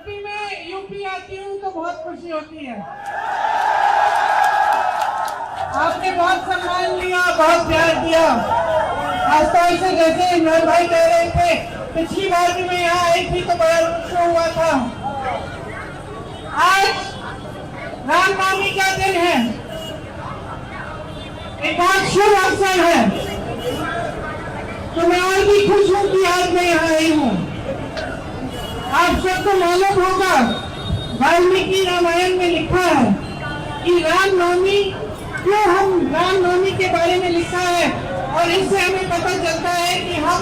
जब भी मैं यूपी आती हूँ तो बहुत खुशी होती है। आपने बहुत सम्मान लिया, बहुत प्यार दिया। खासतौर से जैसे इमरान भाई कह रहे थे, पिछली बार भी मैं यहाँ आई थी तो बड़ा शो हुआ था। आज रामनवमी का दिन है, एक बहुत शुभ अवसर है, तो मैं और भी खुश हूँ कि आज मैं यहाँ आई हूँ। आप सबको मालूम होगा, वाल्मीकि रामायण में लिखा है कि रामनवमी क्यों हम रामनवमी के बारे में लिखा है, और इससे हमें पता चलता है कि हम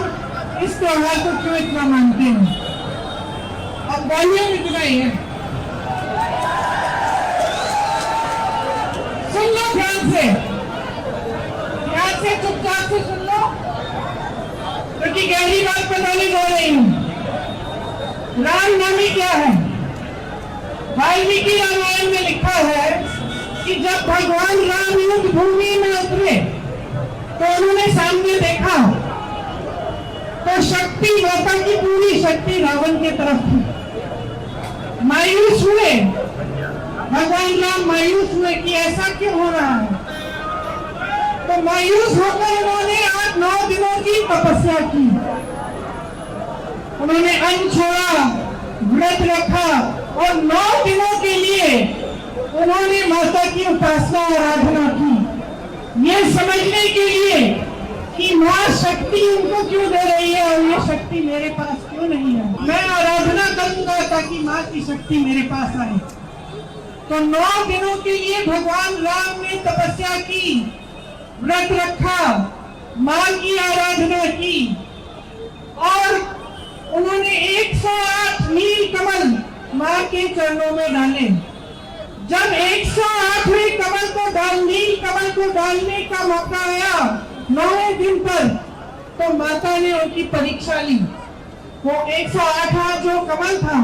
इस त्योहार को क्यों इतना मानते हैं। अब बोलिए इतना ही है, सुन लो ध्यान से चुपचाप से सुन लो, क्योंकि गहरी बात बताने जा रही हूँ। रामनवमी क्या है? वाल्मीकि रामायण में लिखा है कि जब भगवान राम युद्ध भूमि में उतरे तो उन्होंने सामने देखा तो शक्ति, माता की पूरी शक्ति रावण के तरफ थी। मायूस हुए भगवान राम, मायूस हुए कि ऐसा क्यों हो रहा है। तो मायूस होकर उन्होंने 8-9 दिनों की तपस्या की। उन्होंने अन्न छोड़ा, व्रत रखा और 9 दिनों के लिए उन्होंने माता की उपासना आराधना की, ये समझने के लिए कि माँ शक्ति उनको क्यों दे रही है और ये शक्ति मेरे पास क्यों नहीं है। मैं आराधना करूंगा ताकि माँ की शक्ति मेरे पास आए। तो 9 दिनों के लिए भगवान राम ने तपस्या की, व्रत रखा, माँ की आराधना की और उन्होंने 108 नील कमल माँ के चरणों में डाले। जब 108वें कमल को डालने का मौका आया 9वें दिन पर, तो माता ने उनकी परीक्षा ली। वो 108वां जो कमल था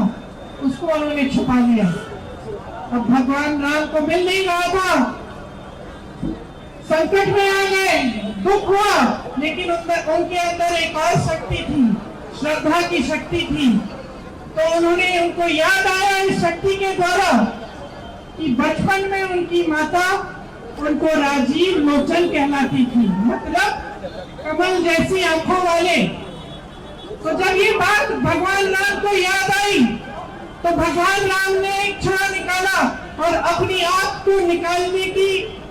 उसको उन्होंने छुपा लिया। अब भगवान राम को मिल नहीं रहा था, संकट में आ गए, दुख हुआ, लेकिन उनके अंदर एक और शक्ति थी, श्रद्धा की शक्ति थी। तो उन्होंने, उनको याद आया इस शक्ति के द्वारा कि बचपन में उनकी माता उनको राजीव लोचन कहलाती थी, मतलब कमल जैसी आंखों वाले। तो जब ये बात भगवान राम को याद आई तो भगवान राम ने एक छुरा निकाला और अपनी आंख को निकालने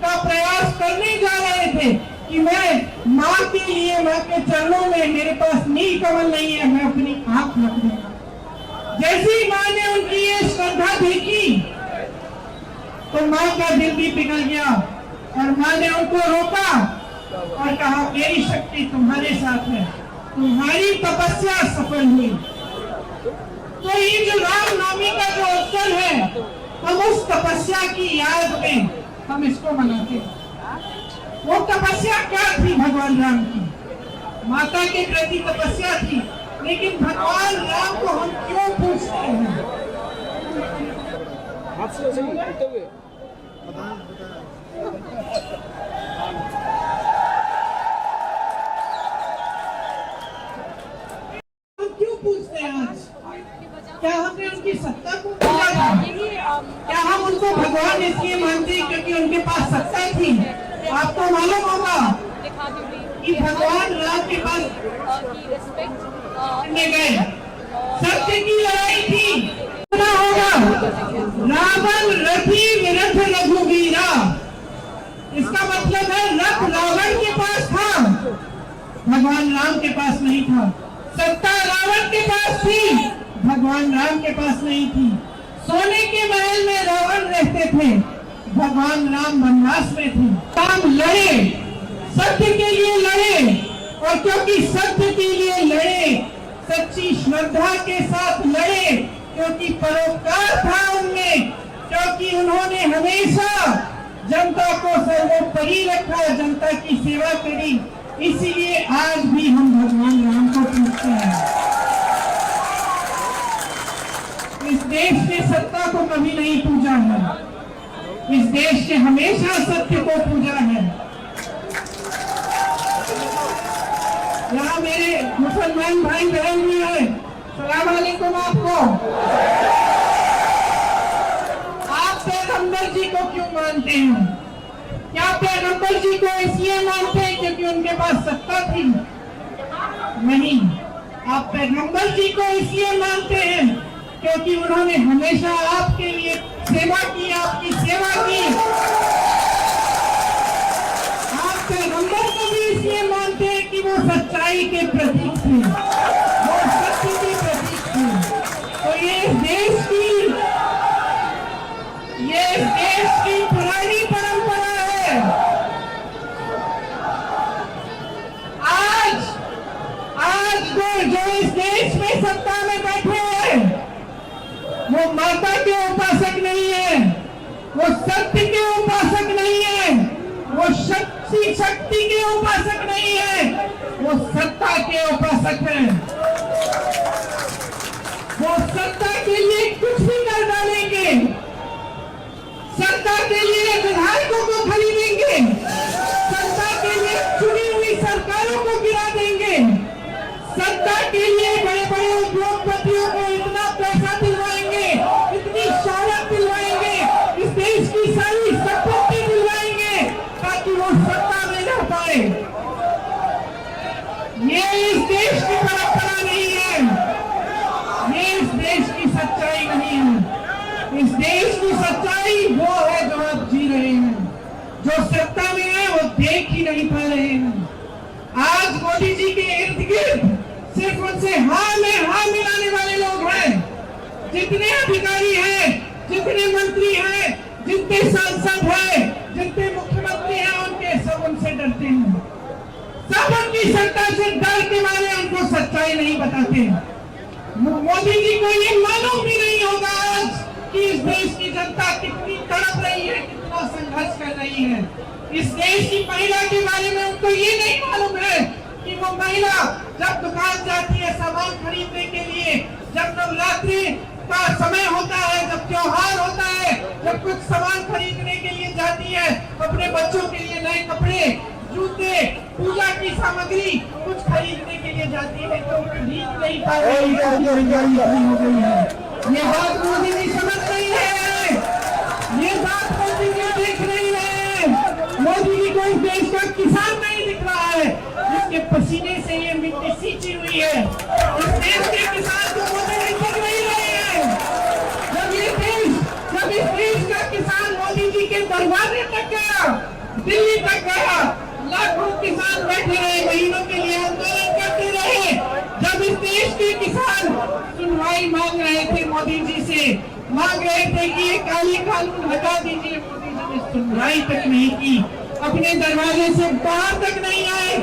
का प्रयास करने जा रहे थे कि मैं माँ के लिए, माँ के चरणों में मेरे पास नील कमल नहीं है, मैं अपनी आंख रख दूंगा। जैसी माँ ने उनकी ये श्रद्धा देखी तो माँ का दिल भी पिघल गया और माँ ने उनको रोका और कहा, मेरी शक्ति तुम्हारे साथ है, तुम्हारी तपस्या सफल हुई। तो ये जो रामनवमी का जो अवसर है, हम उस तपस्या की याद में हम इसको मनाते हैं। वो तपस्या क्या थी भगवान राम की? माता के प्रति तपस्या थी, लेकिन भगवान राम को हम क्यों पूछते हैं? हम क्यों पूछते हैं आज? क्या हमने उनकी सत्ता को पूछा था? क्या हम उनको भगवान इसलिए मानते हैं क्योंकि उनके पास सत्ता थी? आपको मालूम होगा कि भगवान राम के पास गए, सत्य की लड़ाई थी। होगा रावण रथी विरथ रघुवीरा, इसका मतलब है रथ रावण के पास था, भगवान राम के पास नहीं था। सत्ता रावण के पास थी, भगवान राम के पास नहीं थी। सोने के महल में रावण रहते थे, भगवान राम वनवास में थे। राम लड़े, सत्य के लिए लड़े, और क्योंकि सत्य के लिए लड़े, सच्ची श्रद्धा के साथ लड़े, क्योंकि परोपकार था उनमें, क्योंकि उन्होंने हमेशा जनता को सर्वोपरि रखा, जनता की सेवा करी, इसीलिए आज भी हम भगवान राम को पूजते हैं। इस देश ने सत्ता को कभी नहीं पूजा है, इस देश ने हमेशा सत्य को पूजा है। यहाँ मेरे मुसलमान भाई बहन भी हैं, सलाम वालेकुम आपको। पैगंबर जी को क्यों मानते हैं? क्या पैगंबर जी को इसलिए मानते हैं क्योंकि उनके पास सत्ता थी? नहीं, आप पैगंबर जी को इसलिए मानते हैं क्योंकि उन्होंने हमेशा आपके लिए सेवा की, आपकी सेवा की। आप पैगंबर को भी इसलिए मानते हैं कि वो सच्चाई के प्रतीक थे, वो सत्य के प्रतीक थे। तो ये देश की पुरानी परंपरा है। आज जो इस देश में सत्ता में बैठे हैं वो माता के उपासक नहीं है, वो सत्य के उपासक नहीं है, वो शक्ति के उपासक नहीं है, वो सत्ता के उपासक है। वो सत्ता के लिए कुछ भी कर डालेंगे, सत्ता के लिए विधायकों को खरीदेंगे, सत्ता के लिए चुनी हुई सरकारों को गिरा देंगे, सत्ता के लिए बड़े बड़े उद्योगपतियों को इतना पैसा दिलवाएंगे, इतनी शौहरत दिलवाएंगे, इस देश की सारी संपत्ति दिलवाएंगे ताकि वो सत्ता में रह पाए। ये इस देश की परंपरा नहीं है, ये इस देश की सच्चाई नहीं है। इस देश की सच्चाई वो है जो आप जी रहे हैं, जो सत्ता में है वो देख ही नहीं पा रहे हैं। आज मोदी जी के इर्द गिर्द सिर्फ उनसे हाँ में हाँ मिलाने वाले लोग हैं। जितने अधिकारी हैं, जितने मंत्री हैं, जितने सांसद हैं, जितने मुख्यमंत्री हैं, उनके सब उनसे डरते हैं। सब उनकी सत्ता से डर के मारे उनको सच्चाई नहीं बताते। मोदी जी को ये मालूम भी नहीं होगा आज कि इस देश की जनता कितनी तड़प रही है, कितना संघर्ष कर रही है। इस देश की महिला के बारे में उनको ये नहीं मालूम है कि वो महिला जब दुकान जाती है सामान खरीदने के लिए, जब नवरात्रि का समय होता है, जब त्योहार होता है, जब कुछ सामान खरीदने के लिए जाती है, अपने बच्चों के लिए नए कपड़े, जूते, पूजा की सामग्री कुछ खरीदने के लिए जाती है तो खरीद नहीं पा रही है। ये बात मोदी जी समझ रही है, ये बात मोदी जी देख रही है। मोदी जी को इस देश का किसान नहीं दिख रहा है, जिसके पसीने से ये मिट्टी सींची हुई है। इस देश के किसान को मोदी जी देख नहीं रहे हैं। जब इस देश का किसान मोदी जी के दरवाजे तक गया, दिल्ली तक गया, लाखों किसान बैठे रहे, महीनों के लिए आंदोलन करते रहे। जब इस देश के किसान सुनवाई मांग रहे थे मोदी जी से, मांग रहे थे कि ये काली कानून हटा दीजिए, मोदी जी ने सुनवाई तक नहीं की, अपने दरवाजे से बाहर तक नहीं आए।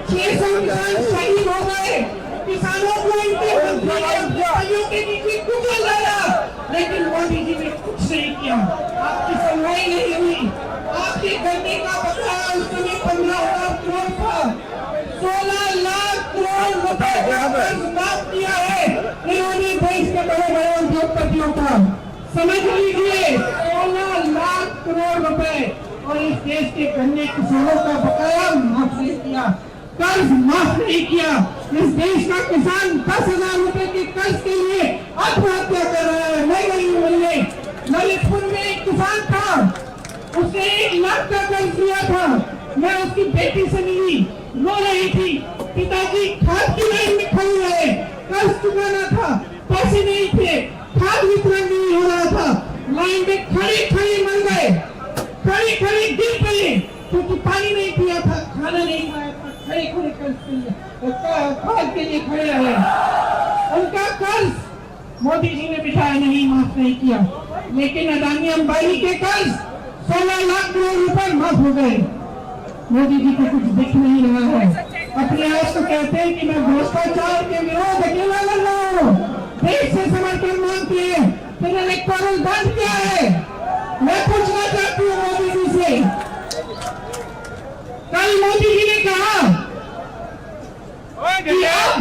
600 किसान शहीद हो गए, किसानों को इनके मंत्रियों के नीचे कुचल डाला, लेकिन मोदी जी ने कुछ नहीं किया। आपकी सुनवाई नहीं हुई। आपके गन्ने का बकाया उस समय 15,000 करोड़ था, 16 लाख करोड़ रुपए कर्ज माफ किया है इन्होंने देश के बड़े बड़े उद्योगपतियों का। समझ लीजिए, 16 लाख करोड़ रुपए, और इस देश के गन्ने किसानों का बकाया माफ नहीं किया, कर्ज माफ नहीं किया। इस देश का किसान 10,000 रुपए के कर्ज के लिए आत्महत्या कर रहा है। मैं गई मिलने ललितपुर में एक किसान था, उसने 1 लाख का कर्ज लिया था। मैं उसकी बेटी से मिली, रो रही थी, पिताजी खाद की लाइन में खड़े रहे, कर्ज चुकाना था, पैसे नहीं थे, खाद वितरण नहीं हो रहा था, लाइन में खड़े मर गए, खड़े गिर पड़े क्योंकि पानी नहीं पिया था, खाना नहीं खाया था, खड़े खाद के लिए खड़े रहे। उनका कर्ज मोदी जी ने बिठाया नहीं, माफ नहीं किया, लेकिन अदानी अंबानी के कर्ज 16 लाख करोड़ रुपए माफ हो गए। मोदी जी को कुछ दिख नहीं रहा है। अपने आप को कहते हैं कि मैं भ्रष्टाचार के विरोध अकेला लड़ रहा हूँ, देश से समर्थन मांगते हैं, फिर इलेक्टोरल बॉन्ड क्या है? मैं पूछना चाहती हूँ मोदी जी से। कल मोदी जी ने कहा कि अब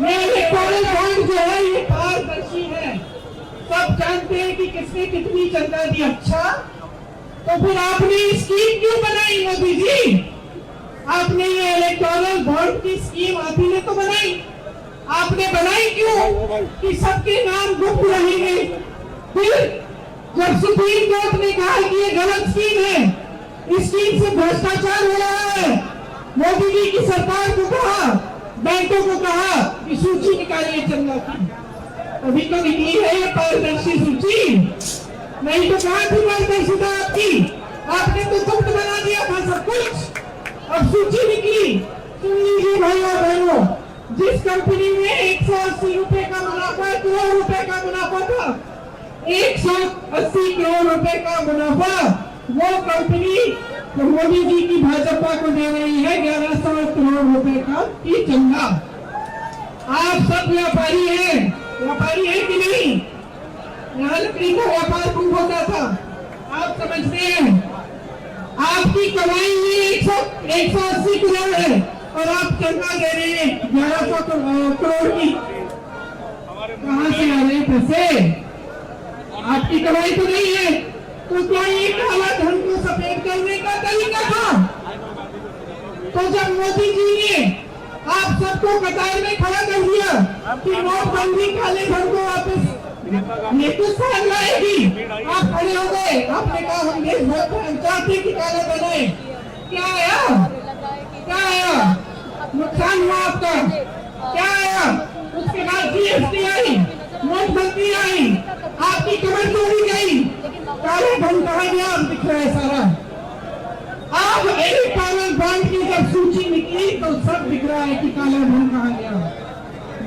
ये इलेक्टोरल बॉन्ड जो है ये पारदर्शी है, सब जानते हैं कि किसने कितनी चंदा दी। अच्छा, तो फिर आपने स्कीम क्यों बनाई मोदी जी? आपने ये इलेक्टोरल बॉन्ड की स्कीम आप ही ने तो बनाई। आपने बनाई क्यों? कि सबके नाम गुप्त रहेंगे। फिर जब सुप्रीम कोर्ट ने कहा कि ये गलत स्कीम है, इस स्कीम से भ्रष्टाचार हो रहा है, मोदी जी की सरकार को कहा, बैंकों को कहा कि सूची निकालिए चंदा की। अभी तो निकली है ये पारदर्शी सूची, नहीं तो कहां थी पारदर्शिता आपकी? आपने तो गुप्त बना दिया था सब कुछ। अब सूची निकली, सुन लीजिए भाइयों बहनों, जिस कंपनी में 180 रुपए का मुनाफा, करोड़ रुपए का मुनाफा था, 180 करोड़ रुपए का मुनाफा, वो कंपनी तो मोदी जी की भाजपा को दे रही है 1100 करोड़ रुपए का की चंदा। आप सब व्यापारी हैं कि नहीं? यहाँ लकड़ी का व्यापार खूब होता था, आप समझते हैं। आपकी कमाई ये 180 करोड़ है और आप चंदा दे रहे हैं 1100 करोड़ की। कहां से आ रहे पैसे? आपकी कमाई तो नहीं है, तो क्या ये काला धन को सफेद करने का तरीका था? तो जब मोदी जी ने आप सबको कतार में खड़ा कर दिया कि नोटबंदी काले धन को वापस ये कुछ साल लाएगी, आप खड़े हो गए, आपने कहा हम देश भर चाहते कि काला बनाए। क्या आया? नुकसान हुआ आपका। क्या आया? उसके बाद जीएसटी आई, नोटबंदी आई, आपकी कमर तोड़ी गई, काले धन कहा गया, दिख रहा है सारा। अब इलेक्टोरल बॉन्ड की जब सूची निकली तो सब दिख रहा है कि काला धन कहा गया।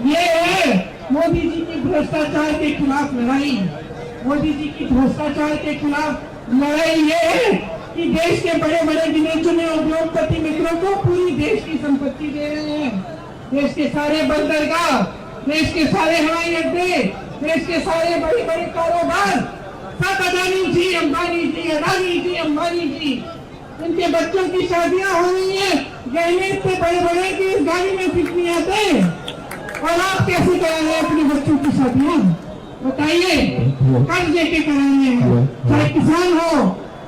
ये है मोदी जी की भ्रष्टाचार के खिलाफ लड़ाई। मोदी जी की भ्रष्टाचार के खिलाफ लड़ाई ये है कि देश के बड़े बड़े गिने चुने उद्योगपति मित्रों को पूरी देश की संपत्ति दे रहे हैं। देश के सारे बंदरगाह, देश के सारे हवाई अड्डे, देश के सारे बड़े बड़े कारोबार सब अडानी जी, अंबानी जी, अडानी जी, अंबानी जी, इनके बच्चों की शादियां हो रही है, गहने इतने बड़े बड़े कि इस गाड़ी में फिट नहीं आते। और आप कैसे करा रहे हैं अपने बच्चों की शादियां? बताइए, कर्ज लेके कराएंगे, चाहे किसान हो,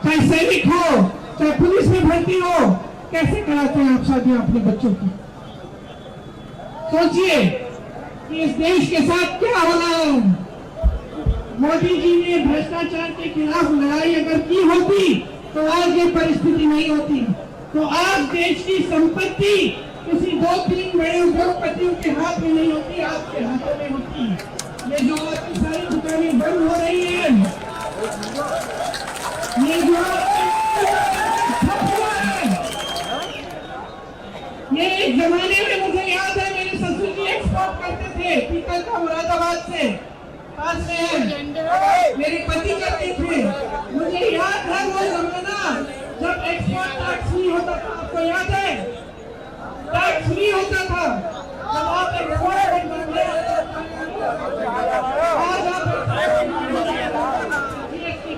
चाहे सैनिक हो, चाहे पुलिस में भर्ती हो, कैसे कराते हैं आप शादियां अपने बच्चों की? सोचिए कि इस देश के साथ क्या हो रहा है। मोदी जी ने भ्रष्टाचार के खिलाफ लड़ाई अगर की होती तो आज ये परिस्थिति नहीं होती। तो आज देश की संपत्ति किसी 2-3 बड़े उद्योगपतियों के हाथ में नहीं होती, आपके हाथों में होती। ये जो आपकी सारी दुकानें बंद हो रही है, ये जो ये एक जमाने में मुझे याद है, मेरे ससुर जी एक्सपोर्ट करते थे पीतल का मुरादाबाद से, पास में है, मेरे पति करते थे। मुझे याद है वो जमाना जब एक्सपोर्ट टैक्स नहीं होता था, आपको याद है? टैक्स नहीं होता था, जब आप एक्सपोर्ट करते थे, आज आप जीएसटी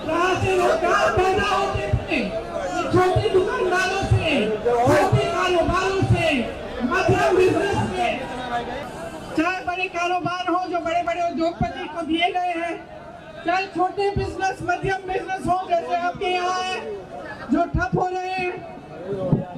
कहाँ से लोग काम पैदा होते थे? छोटे दुकानदारों से, छोटे कारोबारों से, मध्यम बिजनेस से, चाहे बड़े कारोबार हो जो बड़े बड़े उद्योगपति को दिए गए हैं, चाहे छोटे बिजनेस, मध्यम बिजनेस हो जैसे आपके यहाँ है जो ठप हो रहे हैं,